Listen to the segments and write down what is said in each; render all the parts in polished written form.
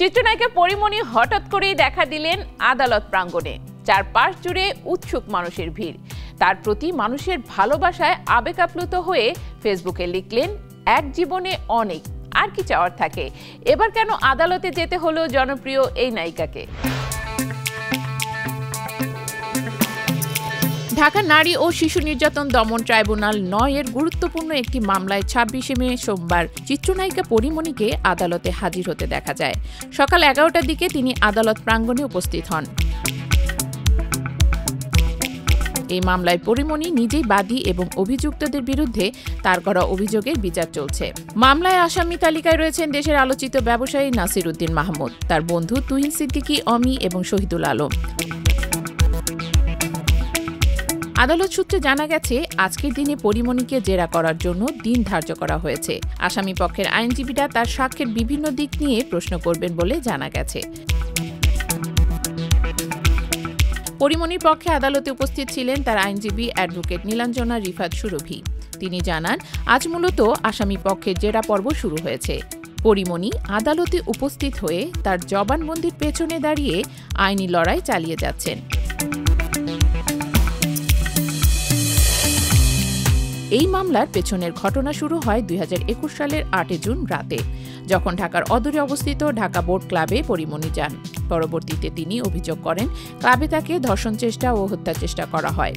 চিত্রনায়িকা পরিমণি হঠাৎ করেই দেখা দিলেন আদালত প্রাঙ্গণে। চারপাশ জুড়ে উৎসুক মানুষের ভিড়। তার প্রতি মানুষের ভালোবাসায় আবেগ আপ্লুত হয়ে ফেসবুকে লিখলেন, এক জীবনে অনেক, আর কি চাওয়ার থাকে। এবার কেন আদালতে যেতে হলো জনপ্রিয় এই নায়িকাকে? ঢাকা নারী ও শিশু নির্যাতন দমন ট্রাইব্যুনাল ৯-এর গুরুত্বপূর্ণ একটি মামলায় ২৬শে মে সোমবার চিত্রনায়িকা পরিমণিকে আদালতে হাজির হতে দেখা যায়। সকাল ১১টার দিকে তিনি আদালত প্রাঙ্গণে উপস্থিত হন। এই মামলায় পরিমণি নিজেই বাদী এবং অভিযুক্তদের বিরুদ্ধে তার করা অভিযোগের বিচার চলছে। মামলায় আসামি তালিকায় রয়েছেন দেশের আলোচিত ব্যবসায়ী নাসির উদ্দিন মাহমুদ, তার বন্ধু তুহিন সিদ্দিকী অমি এবং শহীদুল আলম। আদালত সূত্রে জানা গেছে, আজকের দিনে পরিমণিকে জেরা করার জন্য দিন ধার্য করা হয়েছে। আসামি পক্ষের আইনজীবীরা তার সাক্ষ্যের বিভিন্ন দিক নিয়ে প্রশ্ন করবেন বলে জানা গেছে। পরিমণির পক্ষে আদালতে উপস্থিত ছিলেন তার আইনজীবী অ্যাডভোকেট নীলাঞ্জনা রিফাত সুরভি। তিনি জানান, আজ মূলত আসামি পক্ষের জেরা পর্ব শুরু হয়েছে। পরিমণি আদালতে উপস্থিত হয়ে তার জবানবন্দির পেছনে দাঁড়িয়ে আইনি লড়াই চালিয়ে যাচ্ছেন। এই মামলার পেছনের ঘটনা শুরু হয় ২০২১ সালের ৮ জুন রাতে, যখন ঢাকার অদূরে অবস্থিত ঢাকা বোট ক্লাবে পরিমণি যান। পরবর্তীতে তিনি অভিযোগ করেন, ক্লাবে তাকে ধর্ষণ চেষ্টা ও হত্যা চেষ্টা করা হয়।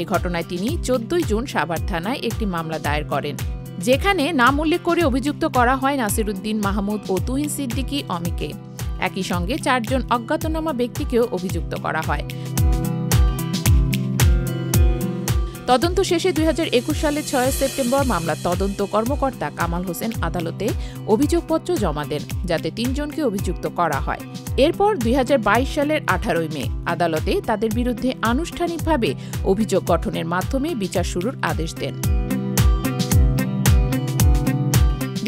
এ ঘটনায় তিনি ১৪ জুন সাভার থানায় একটি মামলা দায়ের করেন, যেখানে নাম উল্লেখ করে অভিযুক্ত করা হয় নাসির উদ্দিন মাহমুদ ও তুহিন সিদ্দিকী অমিকে। একই সঙ্গে ৪ জন অজ্ঞাতনামা ব্যক্তিকেও অভিযুক্ত করা হয়। তদন্ত শেষে ২০২১ সালের ৬ সেপ্টেম্বর মামলার তদন্ত কর্মকর্তা কামাল হোসেন আদালতে অভিযোগপত্র জমা দেন, যাতে ৩ জনকে অভিযুক্ত করা হয়। এরপর ২০২২ সালের ১৮ মে আদালতে তাদের বিরুদ্ধে আনুষ্ঠানিকভাবে অভিযোগ গঠনের মাধ্যমে বিচার শুরুর আদেশ দেন।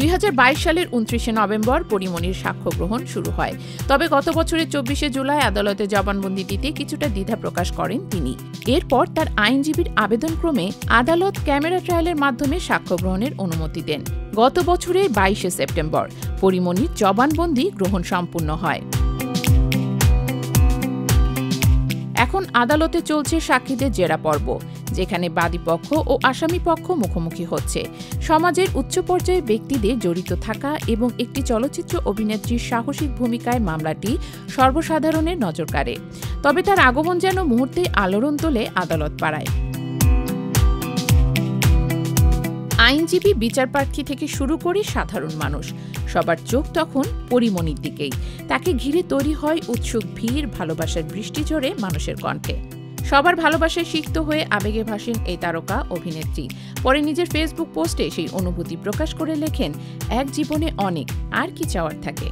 ২০২২ সালের ২৯শে নভেম্বর পরিমণির সাক্ষ্য গ্রহণ শুরু হয়। তবে গত বছরের ২৪শে জুলাই আদালতে জবানবন্দি দিতে কিছুটা দ্বিধা প্রকাশ করেন তিনি। এরপর তার আইনজীবীর আবেদনক্রমে আদালত ক্যামেরা ট্রায়ালের মাধ্যমে সাক্ষ্য গ্রহণের অনুমতি দেন। গত বছরের ২২শে সেপ্টেম্বর পরিমণির জবানবন্দি গ্রহণ সম্পূর্ণ হয়। এখন আদালতে চলছে সাক্ষীদের জেরা পর্ব, যেখানে বাদীপক্ষ ও আসামি পক্ষ মুখোমুখি হচ্ছে। সমাজের উচ্চ পর্যায়ে ব্যক্তিদের জড়িত থাকা এবং একটি চলচ্চিত্র অভিনেত্রীর সাহসিক ভূমিকায় মামলাটি সর্বসাধারণের নজর কাড়ে। তবে তার আগমন যেন মুহূর্তে আলোড়ন তোলে আদালত পাড়ায়। আইনজীবী, বিচারপ্রার্থী থেকে শুরু করে সাধারণ মানুষ, সবার চোখ তখন পরিমণির দিকেই। তাকে ঘিরে তৈরি হয় উৎসুক ভিড়, ভালোবাসার বৃষ্টি ঝরে মানুষের কণ্ঠে। সবার ভালোবাসায় সিক্ত হয়ে আবেগে ভাসেন এই তারকা অভিনেত্রী। পরে নিজের ফেসবুক পোস্টে সেই অনুভূতি প্রকাশ করে লেখেন, এক জীবনে অনেক, আর কি চাওয়ার থাকে।